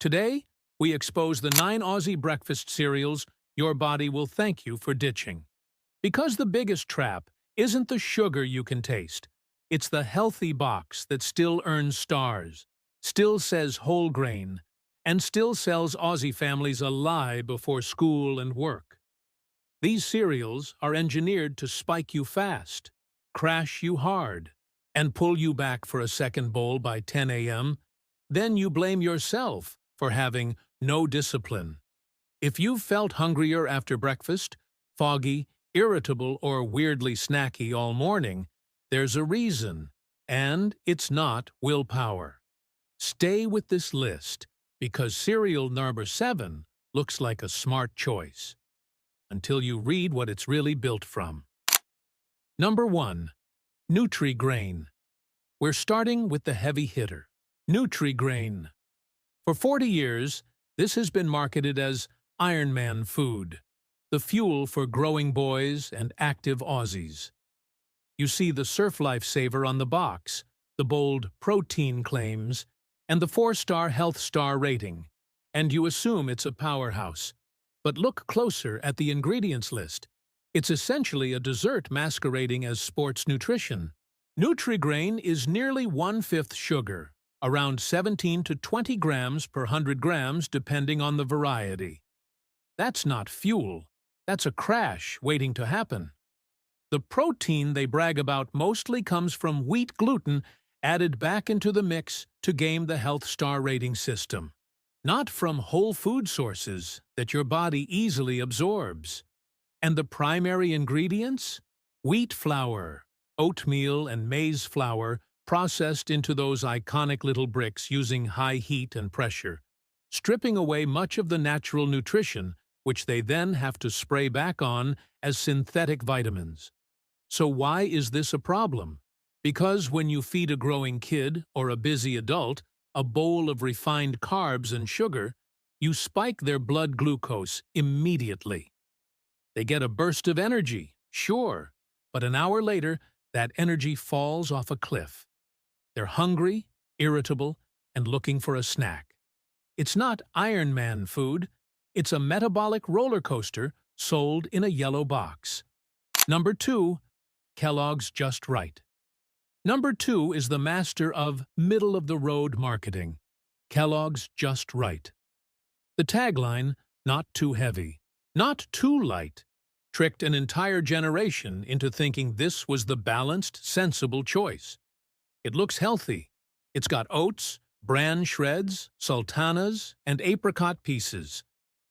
Today, we expose the 9 Aussie breakfast cereals your body will thank you for ditching. Because the biggest trap isn't the sugar you can taste. It's the healthy box that still earns stars, still says whole grain, and still sells Aussie families a lie before school and work. These cereals are engineered to spike you fast, crash you hard, and pull you back for a second bowl by 10 a.m. Then you blame yourself for having no discipline. If you've felt hungrier after breakfast, foggy, irritable, or weirdly snacky all morning, there's a reason, and it's not willpower. Stay with this list, because cereal number 7 looks like a smart choice, until you read what it's really built from. Number 1. Nutri-Grain. We're starting with the heavy hitter, Nutri-Grain. For 40 years, this has been marketed as Iron Man food, the fuel for growing boys and active Aussies. You see the Surf Lifesaver on the box, the bold protein claims, and the 4-star health star rating, and you assume it's a powerhouse. But look closer at the ingredients list. It's essentially a dessert masquerading as sports nutrition. Nutri-Grain is nearly 1/5 sugar, around 17 to 20 grams per 100 grams depending on the variety. That's not fuel. That's a crash waiting to happen. The protein they brag about mostly comes from wheat gluten added back into the mix to game the health star rating system, not from whole food sources that your body easily absorbs. And the primary ingredients? Wheat flour, oatmeal, and maize flour processed into those iconic little bricks using high heat and pressure, stripping away much of the natural nutrition which they then have to spray back on as synthetic vitamins. So why is this a problem? Because when you feed a growing kid or a busy adult a bowl of refined carbs and sugar, you spike their blood glucose immediately. They get a burst of energy, sure, but an hour later, that energy falls off a cliff. They're hungry, irritable, and looking for a snack. It's not Iron Man food. It's a metabolic roller coaster sold in a yellow box. Number 2. Kellogg's Just Right. Number 2 is the master of middle-of-the-road marketing. Kellogg's Just Right. The tagline, not too heavy, not too light, tricked an entire generation into thinking this was the balanced, sensible choice. It looks healthy. It's got oats, bran shreds, sultanas, and apricot pieces.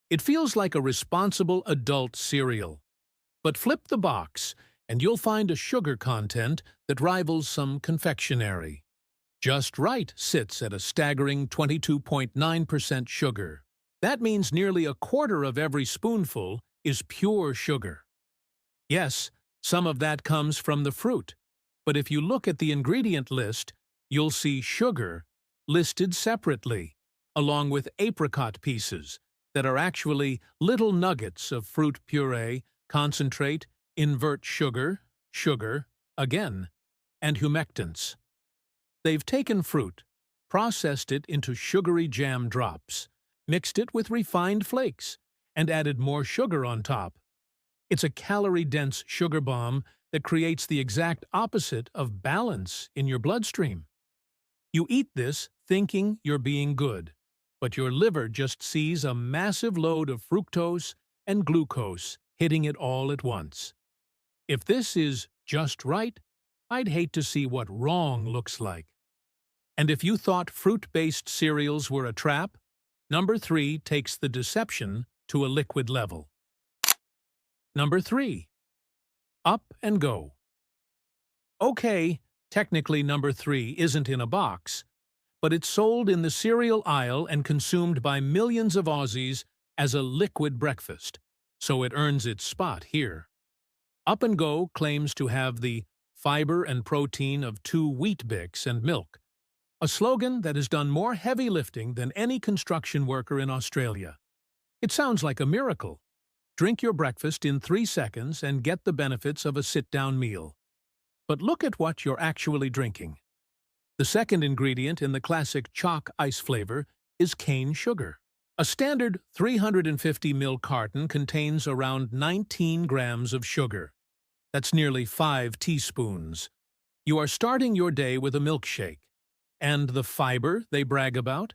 It feels like a responsible adult cereal. But flip the box, and you'll find a sugar content that rivals some confectionery. Just Right sits at a staggering 22.9% sugar. That means nearly a quarter of every spoonful is pure sugar. Yes, some of that comes from the fruit, but if you look at the ingredient list, you'll see sugar listed separately, along with apricot pieces that are actually little nuggets of fruit puree, concentrate, invert sugar, sugar, again, and humectants. They've taken fruit, processed it into sugary jam drops, mixed it with refined flakes, and added more sugar on top. It's a calorie-dense sugar bomb that creates the exact opposite of balance in your bloodstream. You eat this thinking you're being good, but your liver just sees a massive load of fructose and glucose hitting it all at once. If this is just right, I'd hate to see what wrong looks like. And if you thought fruit-based cereals were a trap, number 3 takes the deception to a liquid level. Number 3. Up and Go. Okay, technically number 3 isn't in a box, but it's sold in the cereal aisle and consumed by millions of Aussies as a liquid breakfast, so it earns its spot here. Up and Go claims to have the fiber and protein of 2 Weet-Bix and milk, a slogan that has done more heavy lifting than any construction worker in Australia. It sounds like a miracle. Drink your breakfast in 3 seconds and get the benefits of a sit-down meal. But look at what you're actually drinking. The second ingredient in the classic chalk ice flavor is cane sugar. A standard 350 ml carton contains around 19 grams of sugar. That's nearly 5 teaspoons. You are starting your day with a milkshake. And the fiber they brag about?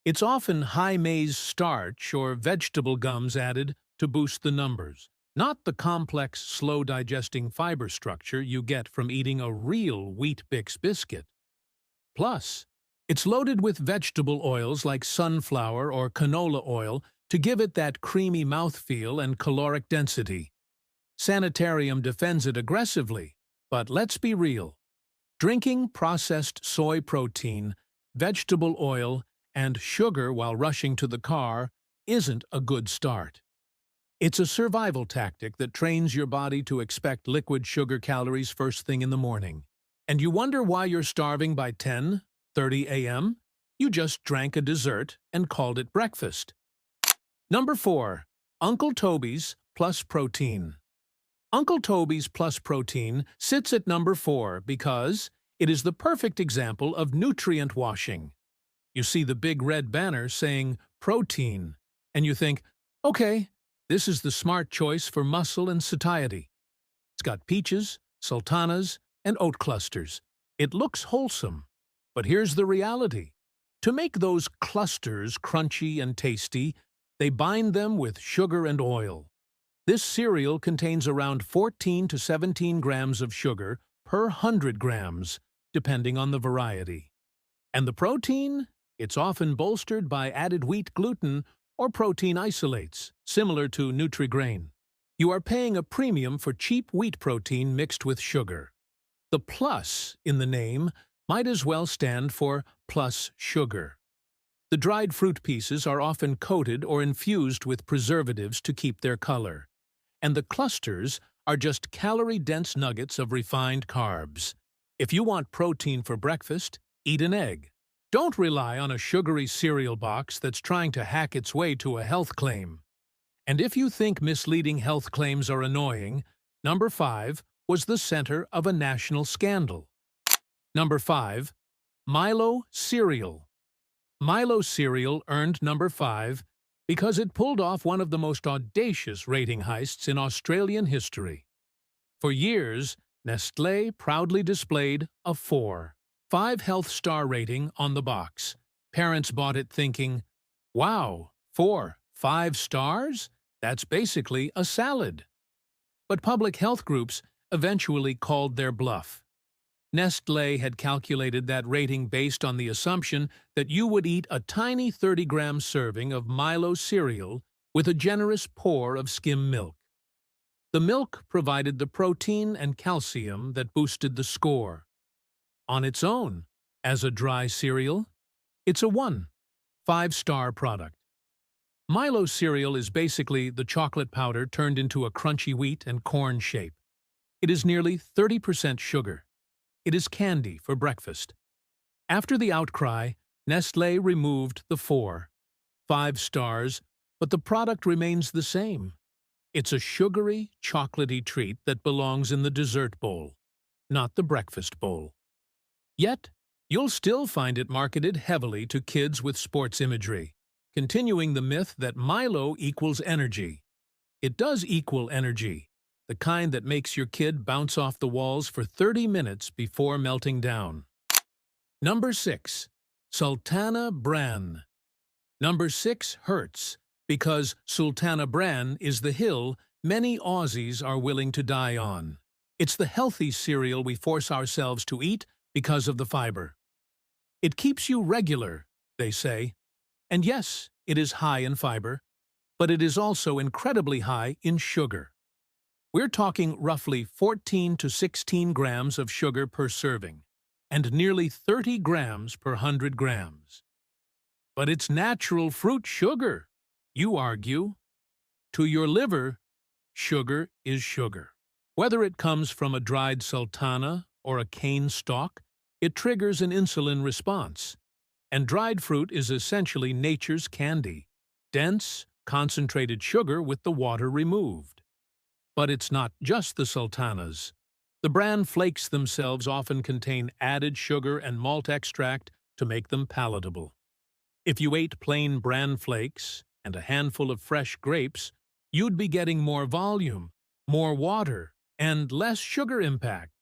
It's often high maize starch or vegetable gums added to boost the numbers, not the complex, slow-digesting fiber structure you get from eating a real Weet-Bix biscuit. Plus, it's loaded with vegetable oils like sunflower or canola oil to give it that creamy mouthfeel and caloric density. Sanitarium defends it aggressively, but let's be real. Drinking processed soy protein, vegetable oil, and sugar while rushing to the car isn't a good start. It's a survival tactic that trains your body to expect liquid sugar calories first thing in the morning. And you wonder why you're starving by 10:30 a.m.? You just drank a dessert and called it breakfast. Number 4. Uncle Toby's Plus Protein. Uncle Toby's Plus Protein sits at number 4 because it is the perfect example of nutrient washing. You see the big red banner saying protein, and you think, okay, this is the smart choice for muscle and satiety. It's got peaches, sultanas, and oat clusters. It looks wholesome. But here's the reality. To make those clusters crunchy and tasty, they bind them with sugar and oil. This cereal contains around 14 to 17 grams of sugar per 100 grams, depending on the variety. And the protein? It's often bolstered by added wheat gluten or protein isolates, similar to Nutri-Grain. You are paying a premium for cheap wheat protein mixed with sugar. The plus in the name might as well stand for plus sugar. The dried fruit pieces are often coated or infused with preservatives to keep their color. And the clusters are just calorie-dense nuggets of refined carbs. If you want protein for breakfast, eat an egg. Don't rely on a sugary cereal box that's trying to hack its way to a health claim. And if you think misleading health claims are annoying, number 5 was the center of a national scandal. Number 5. Milo cereal. Milo cereal earned number 5 because it pulled off one of the most audacious rating heists in Australian history. For years, Nestlé proudly displayed a 4.5 health star rating on the box. Parents bought it thinking, wow, 4.5 stars? That's basically a salad. But public health groups eventually called their bluff. Nestlé had calculated that rating based on the assumption that you would eat a tiny 30-gram serving of Milo cereal with a generous pour of skim milk. The milk provided the protein and calcium that boosted the score. On its own, as a dry cereal, it's a 1.5-star product. Milo cereal is basically the chocolate powder turned into a crunchy wheat and corn shape. It is nearly 30% sugar. It is candy for breakfast. After the outcry, Nestlé removed the 4.5 stars, but the product remains the same. It's a sugary, chocolatey treat that belongs in the dessert bowl, not the breakfast bowl. Yet, you'll still find it marketed heavily to kids with sports imagery, continuing the myth that Milo equals energy. It does equal energy, the kind that makes your kid bounce off the walls for 30 minutes before melting down. Number 6. Sultana Bran. Number 6 hurts because Sultana Bran is the hill many Aussies are willing to die on. It's the healthy cereal we force ourselves to eat because of the fiber. It keeps you regular, they say. And yes, it is high in fiber, but it is also incredibly high in sugar. We're talking roughly 14 to 16 grams of sugar per serving, and nearly 30 grams per 100 grams. But it's natural fruit sugar, you argue. To your liver, sugar is sugar. Whether it comes from a dried sultana or a cane stalk, it triggers an insulin response. And dried fruit is essentially nature's candy, dense, concentrated sugar with the water removed. But it's not just the sultanas. The bran flakes themselves often contain added sugar and malt extract to make them palatable. If you ate plain bran flakes and a handful of fresh grapes, you'd be getting more volume, more water, and less sugar impact.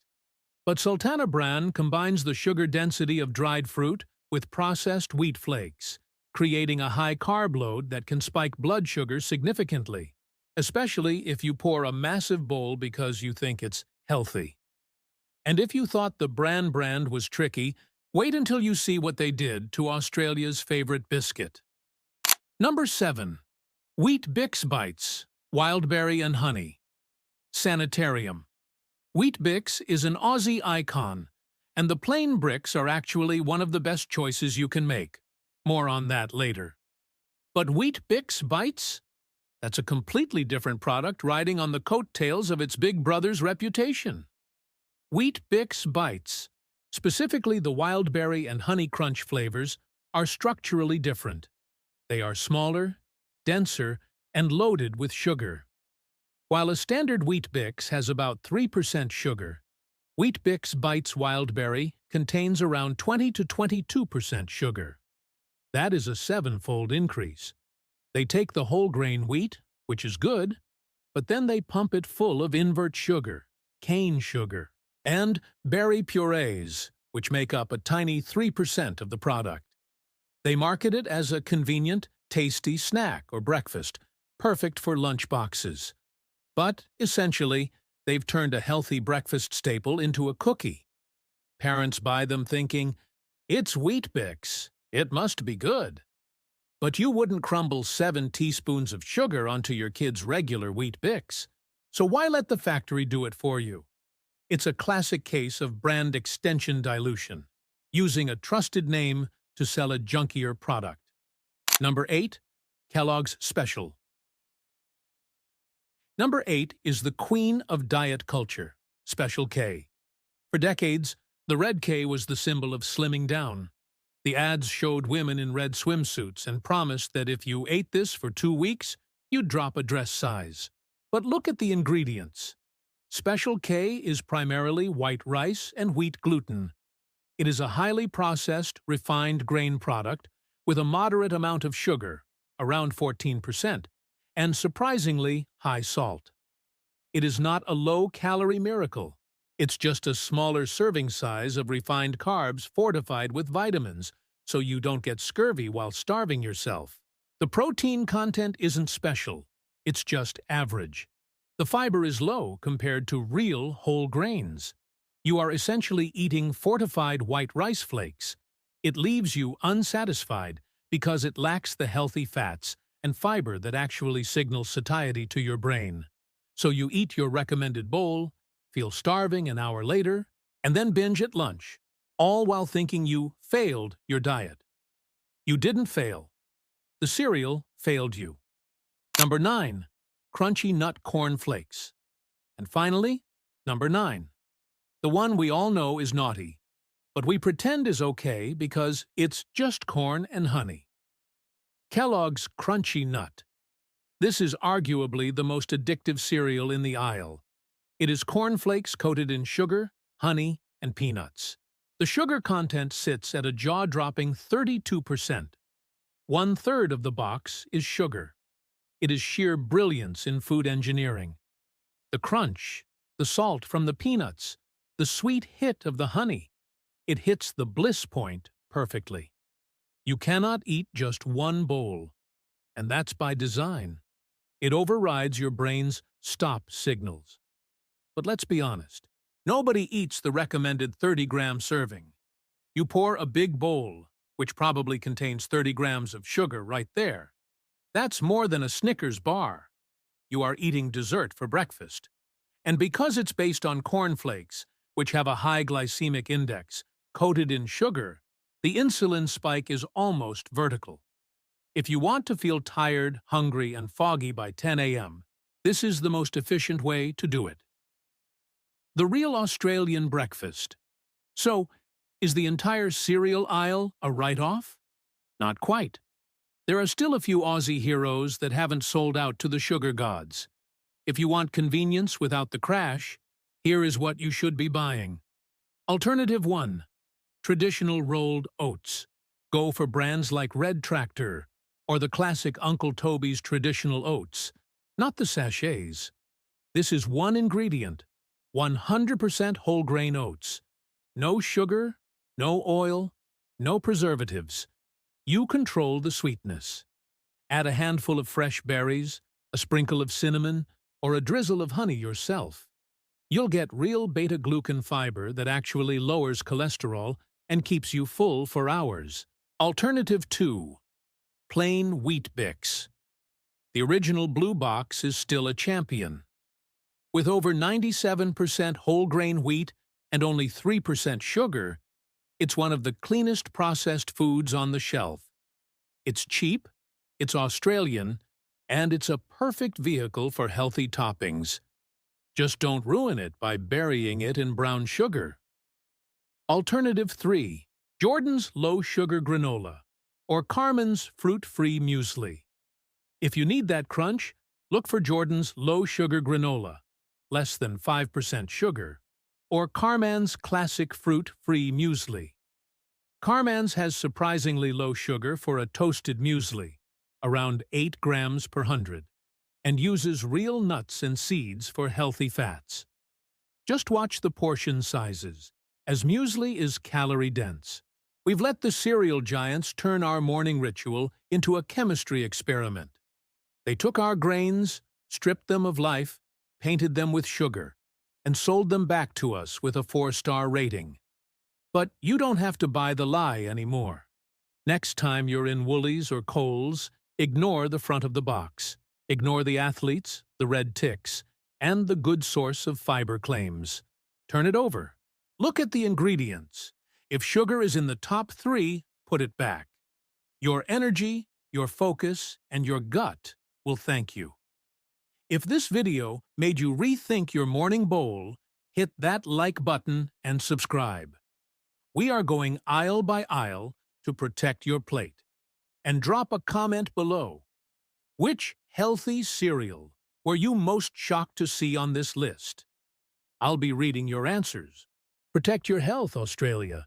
But Sultana Bran combines the sugar density of dried fruit with processed wheat flakes, creating a high carb load that can spike blood sugar significantly, especially if you pour a massive bowl because you think it's healthy. And if you thought the Bran brand was tricky, wait until you see what they did to Australia's favorite biscuit. Number 7. Weet-Bix Bites, Wildberry and Honey. Sanitarium. Weet-Bix is an Aussie icon, and the plain bricks are actually one of the best choices you can make. More on that later. But Weet-Bix Bites? That's a completely different product riding on the coattails of its big brother's reputation. Weet-Bix Bites, specifically the Wildberry and Honey Crunch flavors, are structurally different. They are smaller, denser, and loaded with sugar. While a standard Weet-Bix has about 3% sugar, Weet-Bix Bites Wildberry contains around 20 to 22% sugar. That is a 7-fold increase. They take the whole grain wheat, which is good, but then they pump it full of invert sugar, cane sugar, and berry purees, which make up a tiny 3% of the product. They market it as a convenient, tasty snack or breakfast, perfect for lunch boxes. But, essentially, they've turned a healthy breakfast staple into a cookie. Parents buy them thinking, "It's Weet-Bix, it must be good." But you wouldn't crumble 7 teaspoons of sugar onto your kid's regular Weet-Bix, so why let the factory do it for you? It's a classic case of brand extension dilution, using a trusted name to sell a junkier product. Number 8. Kellogg's Special. Number 8 is the queen of diet culture, Special K. For decades, the red K was the symbol of slimming down. The ads showed women in red swimsuits and promised that if you ate this for 2 weeks, you'd drop a dress size. But look at the ingredients. Special K is primarily white rice and wheat gluten. It is a highly processed, refined grain product with a moderate amount of sugar, around 14%, and surprisingly high salt. It is not a low-calorie miracle. It's just a smaller serving size of refined carbs fortified with vitamins, so you don't get scurvy while starving yourself. The protein content isn't special. It's just average. The fiber is low compared to real whole grains. You are essentially eating fortified white rice flakes. It leaves you unsatisfied because it lacks the healthy fats and fiber that actually signal satiety to your brain. So you eat your recommended bowl, feel starving an hour later, and then binge at lunch, all while thinking you failed your diet. You didn't fail. The cereal failed you. Number 9. Crunchy Nut Corn Flakes. And finally, number 9. The one we all know is naughty, but we pretend is okay because it's just corn and honey. Kellogg's Crunchy Nut. This is arguably the most addictive cereal in the aisle. It is cornflakes coated in sugar, honey, and peanuts. The sugar content sits at a jaw-dropping 32%. 1/3 of the box is sugar. It is sheer brilliance in food engineering. The crunch, the salt from the peanuts, the sweet hit of the honey. It hits the bliss point perfectly. You cannot eat just one bowl, and that's by design. It overrides your brain's stop signals. But let's be honest, nobody eats the recommended 30-gram serving. You pour a big bowl, which probably contains 30 grams of sugar right there. That's more than a Snickers bar. You are eating dessert for breakfast. And because it's based on cornflakes, which have a high glycemic index, coated in sugar, the insulin spike is almost vertical. If you want to feel tired, hungry, and foggy by 10 a.m., this is the most efficient way to do it. The real Australian breakfast. So, is the entire cereal aisle a write-off? Not quite. There are still a few Aussie heroes that haven't sold out to the sugar gods. If you want convenience without the crash, here is what you should be buying. Alternative 1. Traditional rolled oats. Go for brands like Red Tractor or the classic Uncle Toby's traditional oats, not the sachets. This is one ingredient, 100% whole grain oats. No sugar, no oil, no preservatives. You control the sweetness. Add a handful of fresh berries, a sprinkle of cinnamon, or a drizzle of honey yourself. You'll get real beta-glucan fiber that actually lowers cholesterol and keeps you full for hours. Alternative 2. Plain Weet-Bix. The original blue box is still a champion. With over 97% whole grain wheat and only 3% sugar, it's one of the cleanest processed foods on the shelf. It's cheap, it's Australian, and it's a perfect vehicle for healthy toppings. Just don't ruin it by burying it in brown sugar. Alternative 3. Jordan's low-sugar granola, or Carmen's fruit-free muesli. If you need that crunch, look for Jordan's low-sugar granola, less than 5% sugar, or Carmen's classic fruit-free muesli. Carmen's has surprisingly low sugar for a toasted muesli, around 8 grams per 100, and uses real nuts and seeds for healthy fats. Just watch the portion sizes, as muesli is calorie-dense. We've let the cereal giants turn our morning ritual into a chemistry experiment. They took our grains, stripped them of life, painted them with sugar, and sold them back to us with a 4-star rating. But you don't have to buy the lie anymore. Next time you're in Woolies or Coles, ignore the front of the box. Ignore the athletes, the red ticks, and the good source of fiber claims. Turn it over. Look at the ingredients. If sugar is in the top 3, put it back. Your energy, your focus, and your gut will thank you. If this video made you rethink your morning bowl, hit that like button and subscribe. We are going aisle by aisle to protect your plate. And drop a comment below. Which healthy cereal were you most shocked to see on this list? I'll be reading your answers. Protect your health, Australia.